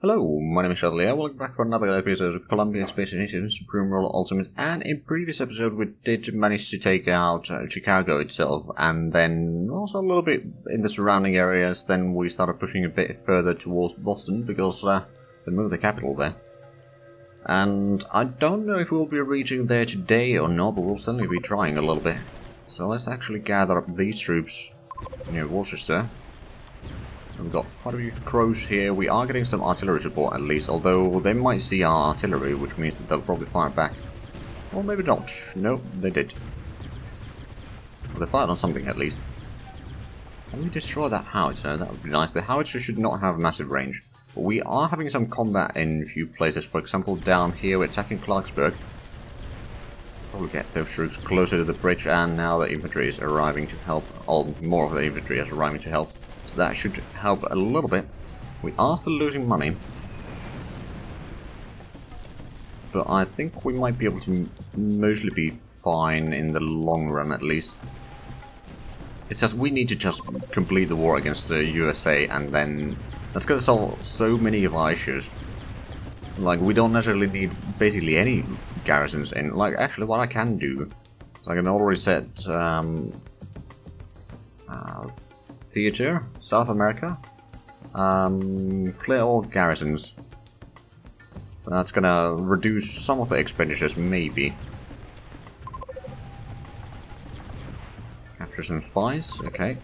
Hello, my name is Shadley. Welcome back for another episode of Columbia Space Initiative Supreme Role Ultimate. And in previous episode we did manage to take out Chicago itself, and then also a little bit in the surrounding areas. Then we started pushing a bit further towards Boston because they moved the capital there. And I don't know if we'll be reaching there today or not, but we'll certainly be trying a little bit. So let's actually gather up these troops near Worcester. We've got quite a few crows here. We are getting some artillery support at least, although they might see our artillery, which means that they'll probably fire back. Or maybe not. No, they did. Well, they fired on something at least. Can we destroy that howitzer? That would be nice. The howitzer should not have massive range. But we are having some combat in a few places. For example, down here we're attacking Clarksburg. Probably get those troops closer to the bridge, and now the infantry is arriving to help. Or more of the infantry is arriving to help. So that should help a little bit. We are still losing money, but I think we might be able to mostly be fine in the long run at least. It's just we need to just complete the war against the USA, and then that's going to solve so many of our issues. Like, we don't necessarily need basically any garrisons in. Like, actually what I can do is I can already set theater, South America, clear all garrisons. So that's gonna reduce some of the expenditures, maybe. Capture some spies, okay.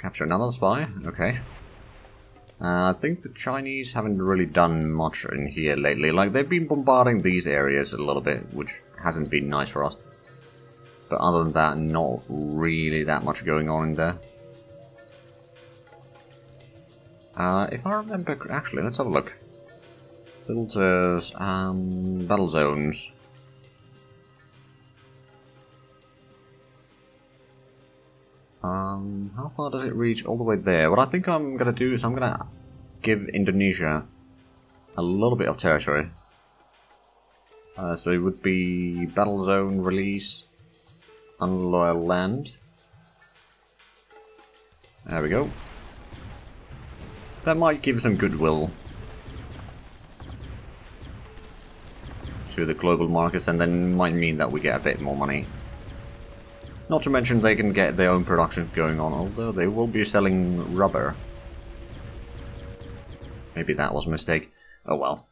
Capture another spy, okay. I think the Chinese haven't really done much in here lately. Like, they've been bombarding these areas a little bit, which hasn't been nice for us. But other than that, not really that much going on in there. If I remember, actually, let's have a look. Filters, battle zones. How far does it reach? All the way there. What I think I'm gonna do is I'm gonna give Indonesia a little bit of territory. So it would be battle zone release. Unloyal land. There we go. That might give some goodwill to the global markets, and then might mean that we get a bit more money. Not to mention they can get their own productions going on, although they will be selling rubber. Maybe that was a mistake. Oh well.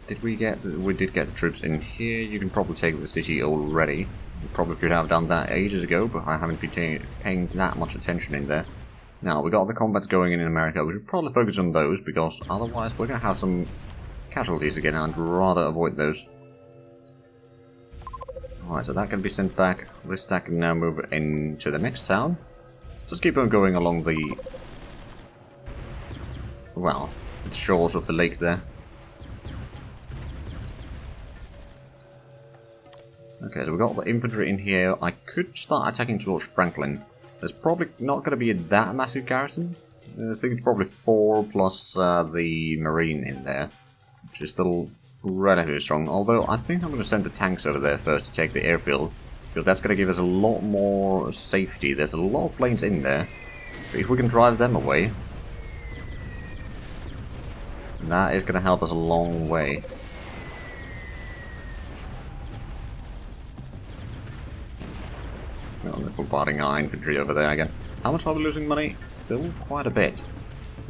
Did we get we did get the troops in here. You can probably take the city already. We probably could have done that ages ago, but I haven't been paying that much attention in there. Now, we got the combats going in America. We should probably focus on those, because otherwise we're going to have some casualties again, and I'd rather avoid those. Alright, so that can be sent back. This stack can now move into the next town. Just keep on going along the... well, the shores of the lake there. Okay, so we've got the infantry in here. I could start attacking towards Franklin. There's probably not going to be that massive garrison. I think it's probably 4 plus the marine in there, which is still relatively strong. Although I think I'm going to send the tanks over there first to take the airfield, because that's going to give us a lot more safety. There's a lot of planes in there, but if we can drive them away, that is going to help us a long way. Well, they're bombarding our infantry over there again. How much are we losing money? Still quite a bit.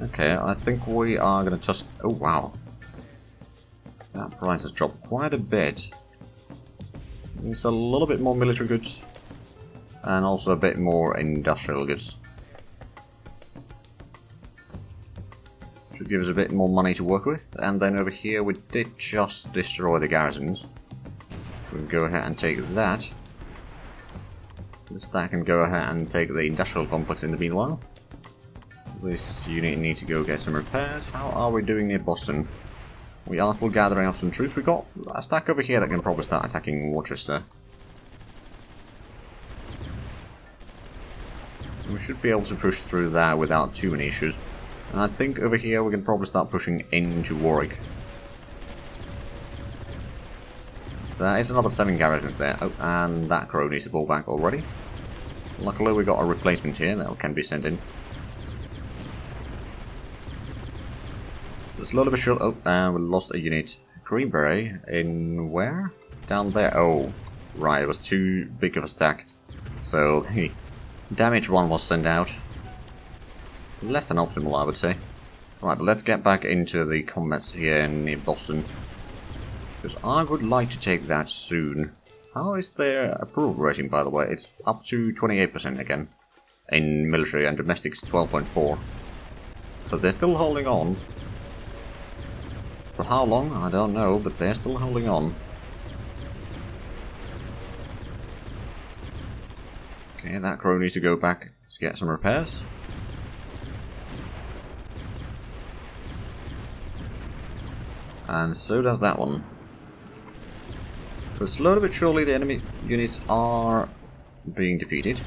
Okay, I think we are going to just... oh, wow. That price has dropped quite a bit. It's a little bit more military goods. And also a bit more industrial goods. Should give us a bit more money to work with. And then over here we did just destroy the garrisons. So we can go ahead and take that. This stack can go ahead and take the industrial complex in the meanwhile. This unit needs to go get some repairs. How are we doing near Boston? We are still gathering up some troops. We got a stack over here that can probably start attacking Worcester. We should be able to push through that without too many issues. And I think over here we can probably start pushing into Warwick. There is another 7 garrisons there. Oh, and that crow needs to pull back already. Luckily we got a replacement here that can be sent in. Slowly but surely. Oh, and we lost a unit. Green Beret in where? Down there. Oh, right. It was too big of a stack. So the damage one was sent out. Less than optimal, I would say. Right, but let's get back into the combats here near Boston. Because I would like to take that soon. How is their approval rating, by the way? It's up to 28% again. In military, and domestics 12.4. So they're still holding on. For how long? I don't know, but they're still holding on. Okay, that crow needs to go back to get some repairs. And so does that one. But slowly but surely the enemy units are being defeated.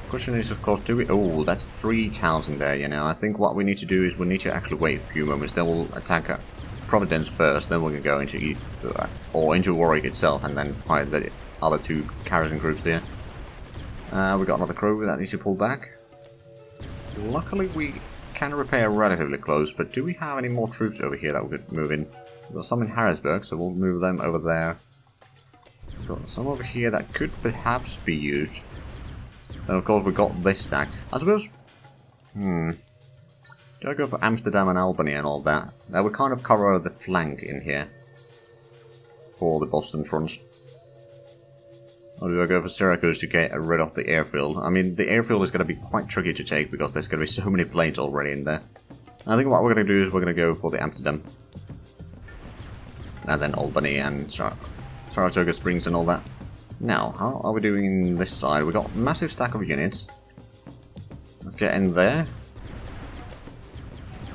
Question is, of course, do we... Oh, that's 3 towns in there, you know. I think what we need to do is we need to actually wait a few moments. Then we'll attack Providence first, then we're going to go into... or into Warwick itself, and then fight the other 2 garrison groups there. We got another crow that needs to pull back. Luckily, we can repair relatively close, but do we have any more troops over here that we could move in? We've got some in Harrisburg, so we'll move them over there. We've got some over here that could perhaps be used. And of course we got this stack. I suppose... Do I go for Amsterdam and Albany and all that? That would kind of cover the flank in here. For the Boston front. Or do I go for Syracuse to get rid of the airfield? I mean, the airfield is going to be quite tricky to take because there's going to be so many planes already in there. I think what we're going to do is we're going to go for the Amsterdam. And then Albany and Saratoga Springs and all that. Now, how are we doing this side? We've got a massive stack of units. Let's get in there.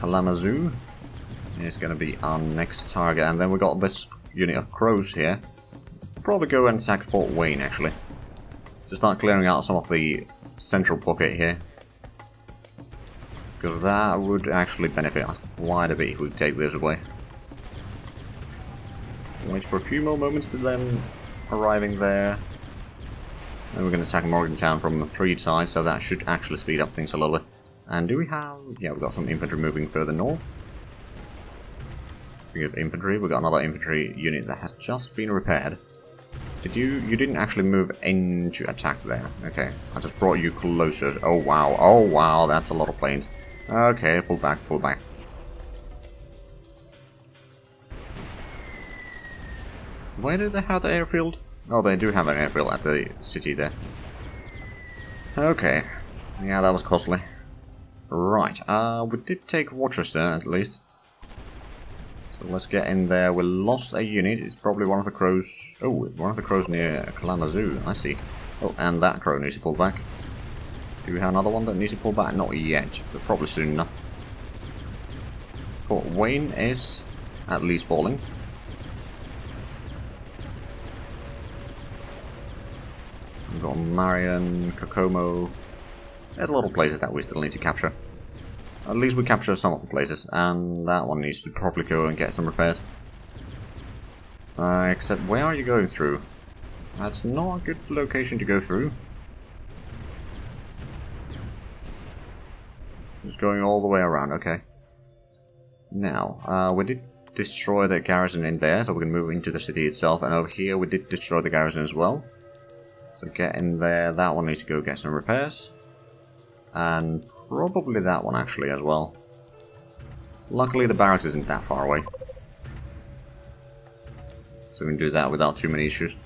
Kalamazoo is going to be our next target. And then we've got this unit of crows here. Probably go and sack Fort Wayne, actually. To start clearing out some of the central pocket here. Because that would actually benefit us quite a bit if we take this away. Wait for a few more moments to them arriving there. And we're going to attack Morgantown from the 3 sides, so that should actually speed up things a little bit. And do we have... yeah, we've got some infantry moving further north. We have infantry, we've got another infantry unit that has just been repaired. Did you... you didn't actually move in to attack there. Okay, I just brought you closer. Oh wow, that's a lot of planes. Okay, pull back, pull back. Where do they have the airfield? Oh, they do have an airfield at the city there. Okay. Yeah, that was costly. Right, we did take Rochester at least. So let's get in there. We lost a unit. It's probably one of the crows. Oh, one of the crows near Kalamazoo. I see. Oh, and that crow needs to pull back. Do we have another one that needs to pull back? Not yet, but probably soon enough. Fort Wayne is at least falling. We've got Marion, Kokomo. There's a lot of places that we still need to capture. At least we capture some of the places, and that one needs to probably go and get some repairs. Except, where are you going through? That's not a good location to go through. Just going all the way around, okay. Now, we did destroy the garrison in there, so we can move into the city itself, and over here we did destroy the garrison as well. So get in there, that one needs to go get some repairs. And probably that one actually as well. Luckily the barracks isn't that far away. So we can do that without too many issues.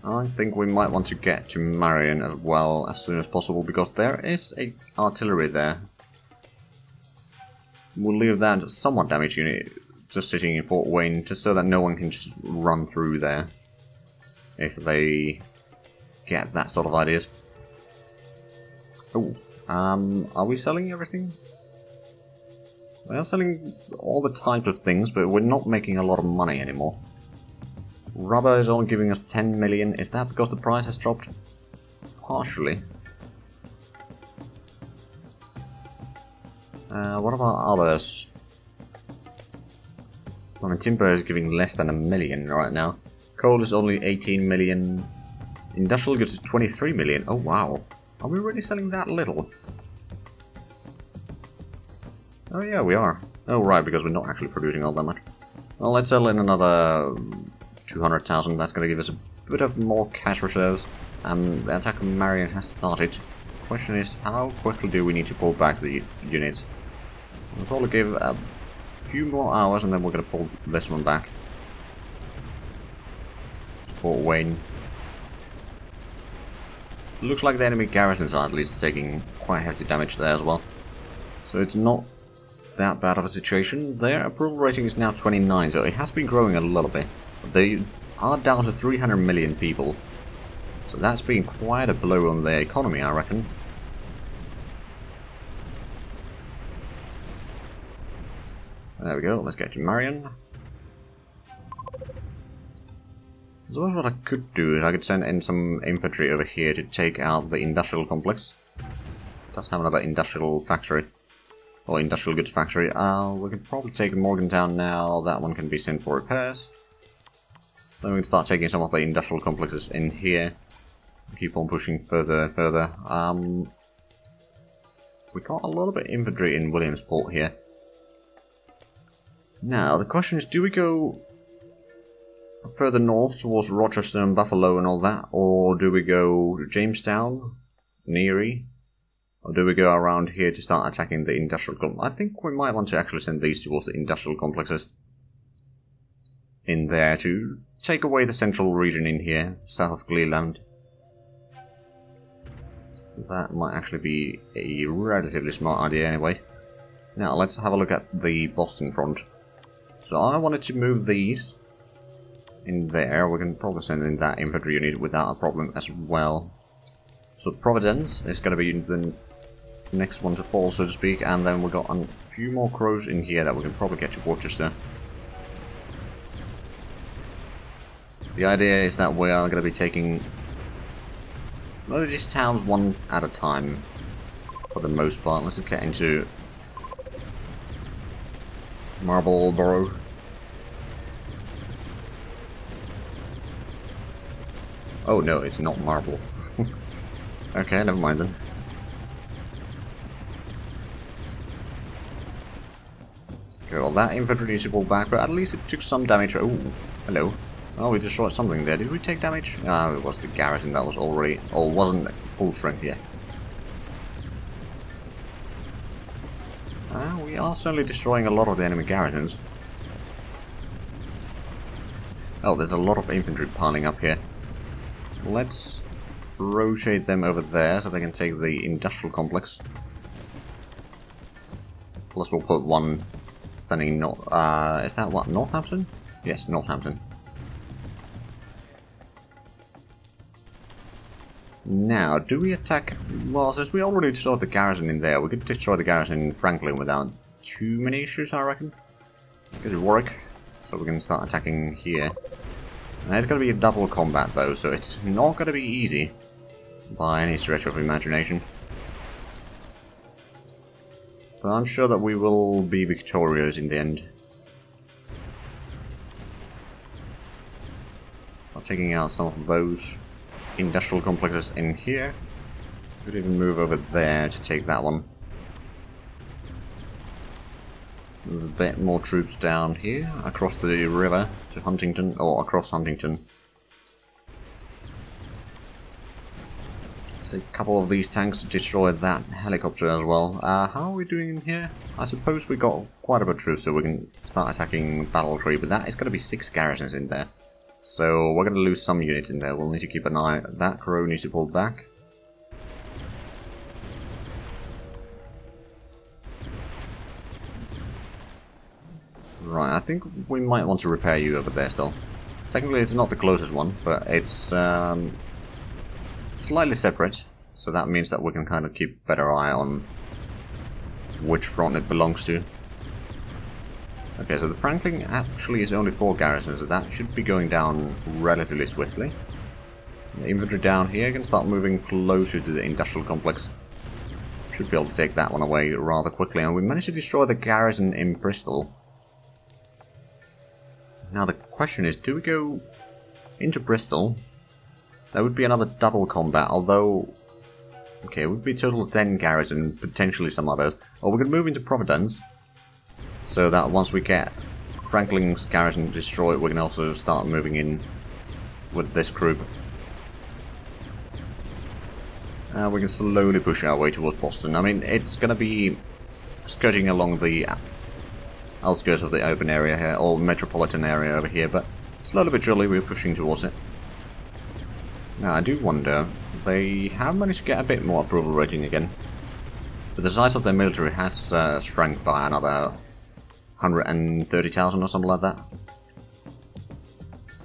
I think we might want to get to Marion as well as soon as possible, because there is a artillery there. We'll leave that somewhat damaged unit just sitting in Fort Wayne, just so that no one can just run through there. If they get that sort of ideas. Oh, are we selling everything? We are selling all the types of things, but we're not making a lot of money anymore. Rubber is only giving us 10 million. Is that because the price has dropped? Partially. What about others? I mean, timber is giving less than 1 million right now. Coal is only 18 million. Industrial goods is 23 million. Oh wow. Are we really selling that little? Oh yeah, we are. Oh right, because we're not actually producing all that much. Well, let's sell in another 200,000. That's going to give us a bit of more cash reserves. The attack on Marion has started. The question is, how quickly do we need to pull back the units? We'll probably give a few more hours and then we're going to pull this one back. Fort Wayne. Looks like the enemy garrisons are at least taking quite hefty damage there as well. So it's not that bad of a situation. Their approval rating is now 29, so it has been growing a little bit. They are down to 300 million people. So that's been quite a blow on their economy, I reckon. There we go, let's get to Marion. So what I could do is I could send in some infantry over here to take out the industrial complex. It does have another industrial factory. Or industrial goods factory. We can probably take Morgantown now. That one can be sent for repairs. Then we can start taking some of the industrial complexes in here. Keep on pushing further and further. We got a lot of infantry in Williamsport here. Now, the question is, do we go further north towards Rochester and Buffalo and all that? Or do we go to Jamestown, Neary? Or do we go around here to start attacking the industrial complex? I think we might want to actually send these towards the industrial complexes in there to take away the central region in here, south of Cleveland. That might actually be a relatively smart idea anyway. Now let's have a look at the Boston front. So I wanted to move these in there. We can probably send in that infantry unit without a problem as well. So Providence is going to be the next one to fall, so to speak, and then we've got a few more crows in here that we can probably get to Worcester. The idea is that we are going to be taking these towns one at a time for the most part. Let's get into Marlborough. Oh no, it's not Marble. Okay, never mind then. Okay, well that infantry needs to pull back, but at least it took some damage. Oh, hello. Oh, we destroyed something there. Did we take damage? Ah, it was the garrison that was already, or wasn't full strength yet. We are certainly destroying a lot of the enemy garrisons. Oh, there's a lot of infantry piling up here. Let's rotate them over there so they can take the industrial complex. Plus we'll put one standing north. Is that what, Northampton? Yes, Northampton. Now, do we attack... Well, since we already destroyed the garrison in there, we could destroy the garrison in Franklin without too many issues, I reckon. Go to Warwick, so we can start attacking here. And it's going to be a double combat though, so it's not going to be easy by any stretch of imagination. But I'm sure that we will be victorious in the end. Start taking out some of those industrial complexes in here. Could even move over there to take that one. Move a bit more troops down here, across the river to Huntington, or across Huntington. Let's take a couple of these tanks to destroy that helicopter as well. How are we doing in here? I suppose we got quite a bit of troops, so we can start attacking Battle Creek, but that is going to be 6 garrisons in there. So we're going to lose some units in there. We'll need to keep an eye. That crow needs to pull back. Right, I think we might want to repair you over there still. Technically it's not the closest one, but it's slightly separate. So that means that we can kind of keep a better eye on which front it belongs to. Okay, so the Franklin actually is only 4 garrisons, so that should be going down relatively swiftly. The infantry down here can start moving closer to the industrial complex. Should be able to take that one away rather quickly, and we managed to destroy the garrison in Bristol. Now the question is, do we go into Bristol? That would be another double combat, although... Okay, it would be a total of 10 garrison, potentially some others. Or we could move into Providence, so that once we get Franklin's garrison destroyed, we can also start moving in with this group. We can slowly push our way towards Boston. I mean, it's going to be skirting along the outskirts of the open area here, or metropolitan area over here, but slowly but surely we're pushing towards it. Now, I do wonder, they have managed to get a bit more approval rating again, but the size of their military has shrunk by another 130,000 or something like that.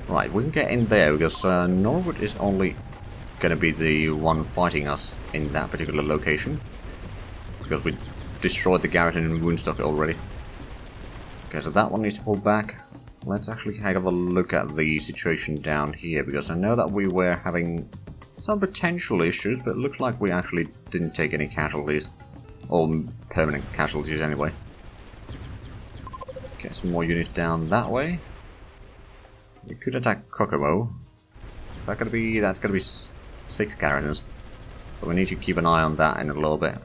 Right, we can get in there because Norwood is only going to be the one fighting us in that particular location, because we destroyed the garrison in Woonstock already. Okay, so that one needs to pull back. Let's actually have a look at the situation down here, because I know that we were having some potential issues, but it looks like we actually didn't take any casualties, or permanent casualties anyway. Get some more units down that way. We could attack Kokomo. Is that gonna be? That's gonna be 6 garrisons, but we need to keep an eye on that in a little bit.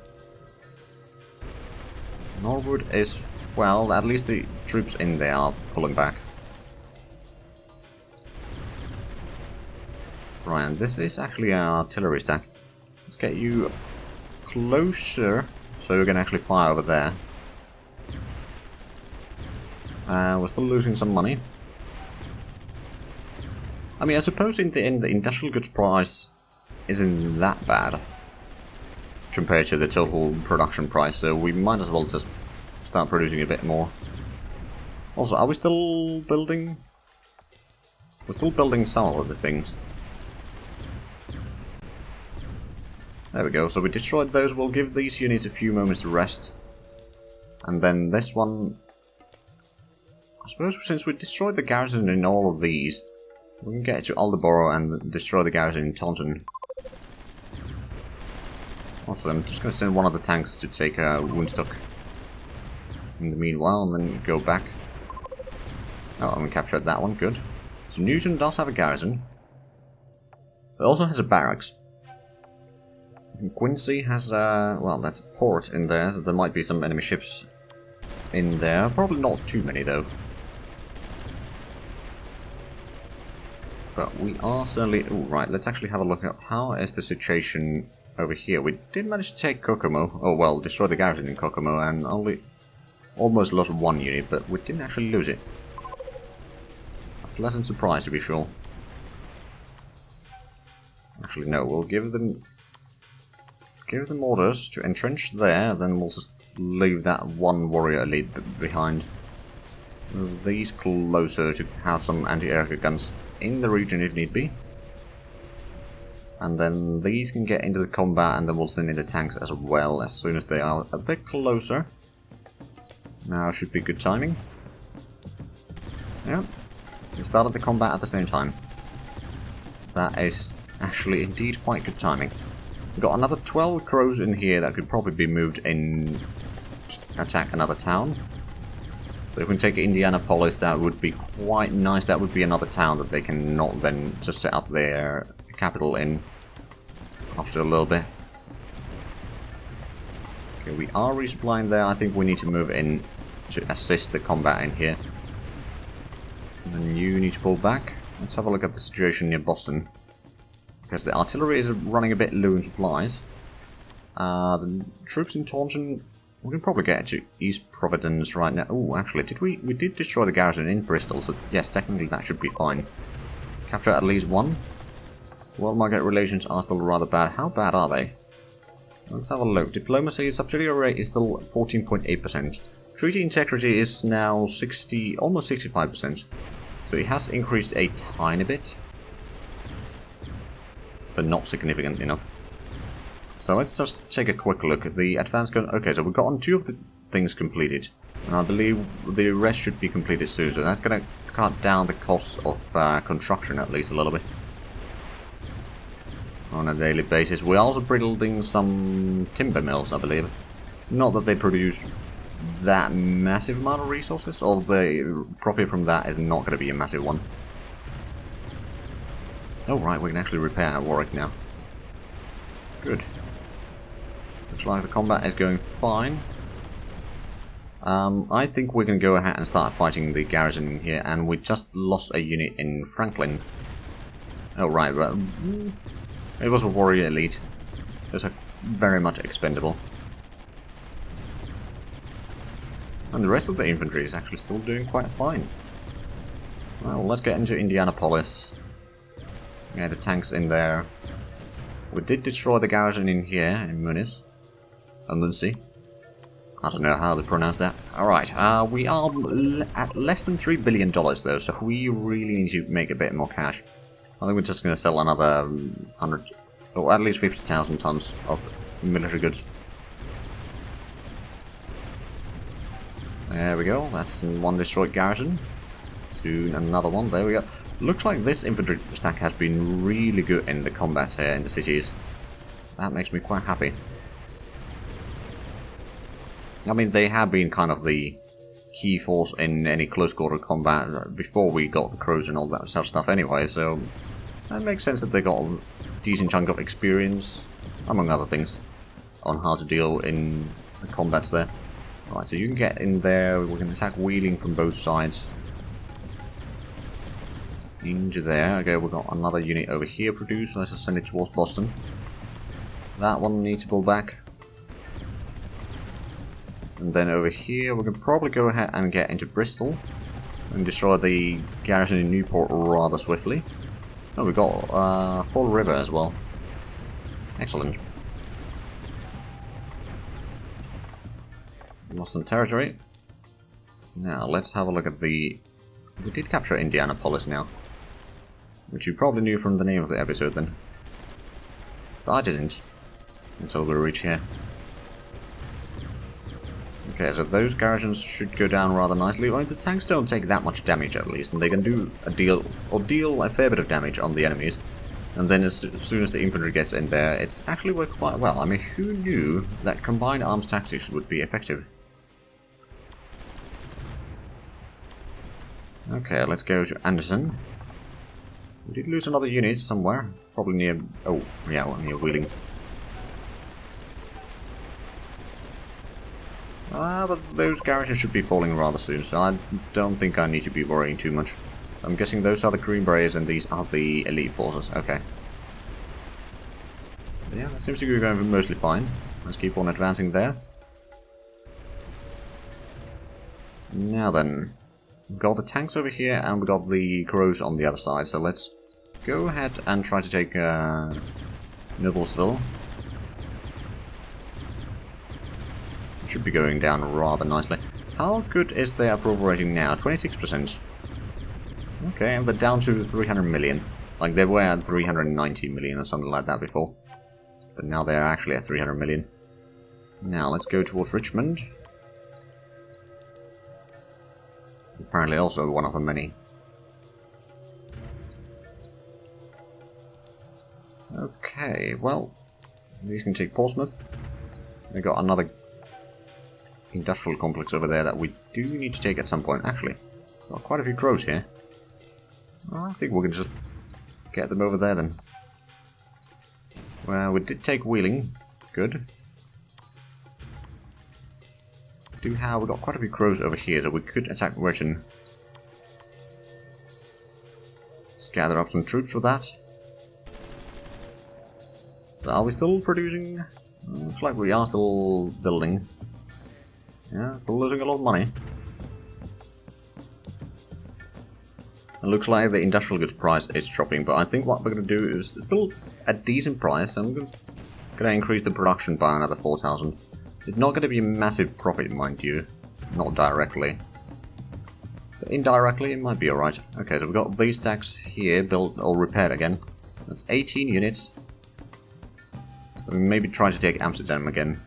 Norwood is, well, at least the troops in there are pulling back. Right, and this is actually our artillery stack. Let's get you closer so we can actually fire over there. We're still losing some money. I mean, I suppose in the end the industrial goods price isn't that bad compared to the total production price, so we might as well just start producing a bit more. Also, are we still building? We're still building some of the things. There we go, so we destroyed those. We'll give these units a few moments to rest. And then this one, I suppose since we destroyed the garrison in all of these, we can get to Aldeboro and destroy the garrison in Taunton. Also, I'm just going to send one of the tanks to take Woonstock in the meanwhile, and then go back. Oh, and we captured that one, good. So Newton does have a garrison. It also has a barracks. And Quincy has well, that's a port in there, so there might be some enemy ships in there. Probably not too many, though. But we are certainly... Ooh, right, let's actually have a look at how is the situation over here. We did manage to take Kokomo. Oh, well, destroy the garrison in Kokomo and only almost lost 1 unit, but we didn't actually lose it. A pleasant surprise, to be sure. Actually, no, we'll give them orders to entrench there, then we'll just leave that 1 warrior elite behind. Move these closer to have some anti-aircraft guns in the region if need be. And then these can get into the combat, and then we'll send in the tanks as well as soon as they are a bit closer. Now should be good timing. Yeah, we started the combat at the same time. That is actually indeed quite good timing. We've got another 12 crows in here that could probably be moved in to attack another town. So if we can take Indianapolis, that would be quite nice. That would be another town that they can not then just set up their capital in after a little bit. Okay, we are resupplying there. I think we need to move in to assist the combat in here. And then you need to pull back. Let's have a look at the situation near Boston. Because the artillery is running a bit low in supplies. The troops in Taunton, we can probably get to East Providence right now. Oh, actually, we did destroy the garrison in Bristol, so yes, technically that should be fine. Capture at least 1. World market relations are still rather bad. How bad are they? Let's have a look. Diplomacy subsidiary rate is still 14.8%. Treaty integrity is now almost 65%. So it has increased a tiny bit, but not significant enough. So let's just take a quick look at the advanced gun. Okay, so we've gotten 2 of the things completed, and I believe the rest should be completed soon, so that's going to cut down the cost of construction at least a little bit on a daily basis. We're also building some timber mills, I believe. Not that they produce that massive amount of resources, or the profit from that is not going to be a massive one. Oh right, we can actually repair our Warwick now. Good. Looks like the combat is going fine. I think we can go ahead and start fighting the garrison in here, and we just lost a unit in Franklin. Oh right, but it was a warrior elite. Those are very much expendable. And the rest of the infantry is actually still doing quite fine. Well, let's get into Indianapolis. Yeah, the tanks in there. We did destroy the garrison in here, in Muncie. I don't know how to pronounce that. Alright, we are at less than $3 billion though, so we really need to make a bit more cash. I think we're just going to sell another 100, or at least 50,000 tons of military goods. There we go, that's one destroyed garrison. Soon another one, there we go. Looks like this infantry stack has been really good in the combat here in the cities. That makes me quite happy. I mean, they have been kind of the key force in any close quarter combat before we got the crows and all that sort of stuff anyway, so that makes sense that they got a decent chunk of experience, among other things, on how to deal in the combats there. Alright, so you can get in there, we can attack wheeling from both sides. Into there. Okay, we've got another unit over here produced. Let's just send it towards Boston. That one needs to pull back. And then over here, we can probably go ahead and get into Bristol and destroy the garrison in Newport rather swiftly. Oh, we've got Fall River as well. Excellent. Lost some territory. Now, let's have a look at the... We did capture Indianapolis now. Which you probably knew from the name of the episode then. But I didn't. Until we reach here. Okay, so those garrisons should go down rather nicely. Well, the tanks don't take that much damage at least, and they can do deal a fair bit of damage on the enemies. And then as soon as the infantry gets in there, it actually worked quite well. I mean, who knew that combined arms tactics would be effective? Okay, let's go to Anderson. We did lose another unit somewhere. Probably near... Oh, yeah, well, near Wheeling. But those garrisons should be falling rather soon, so I don't think I need to be worrying too much. I'm guessing those are the Green Berets and these are the elite forces. Okay. But yeah, that seems to be going mostly fine. Let's keep on advancing there. Now then. We've got the tanks over here and we've got the crows on the other side, so let's go ahead and try to take Noblesville. Should be going down rather nicely. How good is their approval rating now? 26%. Okay, and they're down to 300 million. Like they were at 390 million or something like that before. But now they're actually at 300 million. Now let's go towards Richmond. Apparently also one of the many. Okay, well, these can take Portsmouth. They got another industrial complex over there that we do need to take at some point. Actually, got quite a few crows here. Well, I think we can just get them over there then. Well, we did take Wheeling. Good. We've got quite a few crows over here, so we could attack Wrexham. Just gather up some troops for that. So are we still producing? Looks like we are still building. Yeah, still losing a lot of money. It looks like the industrial goods price is dropping, but I think what we're going to do is still a decent price, and we're going to increase the production by another 4,000. It's not going to be a massive profit, mind you, not directly. But indirectly, it might be alright. Okay, so we've got these stacks here built or repaired again. That's 18 units. So we maybe try to take Amsterdam again.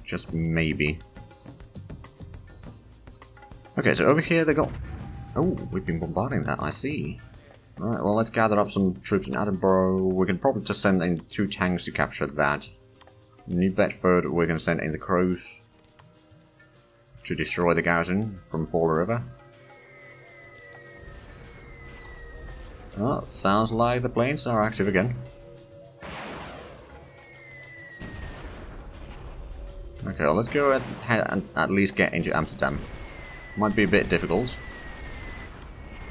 Just maybe. Okay, so over here they got... Oh, we've been bombarding that, I see. Alright, well let's gather up some troops in Edinburgh. We can probably just send in 2 tanks to capture that. New Bedford, we're going to send in the crows to destroy the garrison from Fall River. Oh, sounds like the planes are active again. Okay, well, let's go ahead and at least get into Amsterdam. Might be a bit difficult.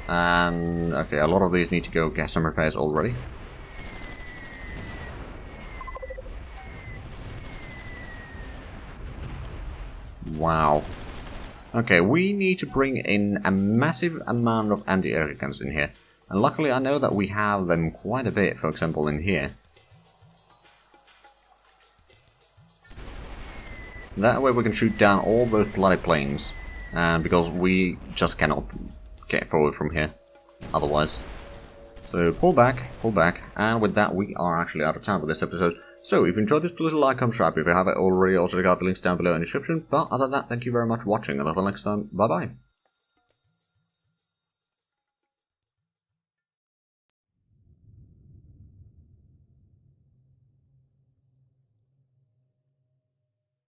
And, okay, a lot of these need to go get some repairs already. Wow. Okay, we need to bring in a massive amount of anti-air guns in here. And luckily I know that we have them quite a bit, for example, in here. That way we can shoot down all those bloody planes. And because we just cannot get forward from here otherwise. So pull back, and with that we are actually out of time for this episode. So if you enjoyed this, please like, comment, subscribe if you haven't already. Also check out the links down below in the description. But other than that, thank you very much for watching, and until next time, bye bye.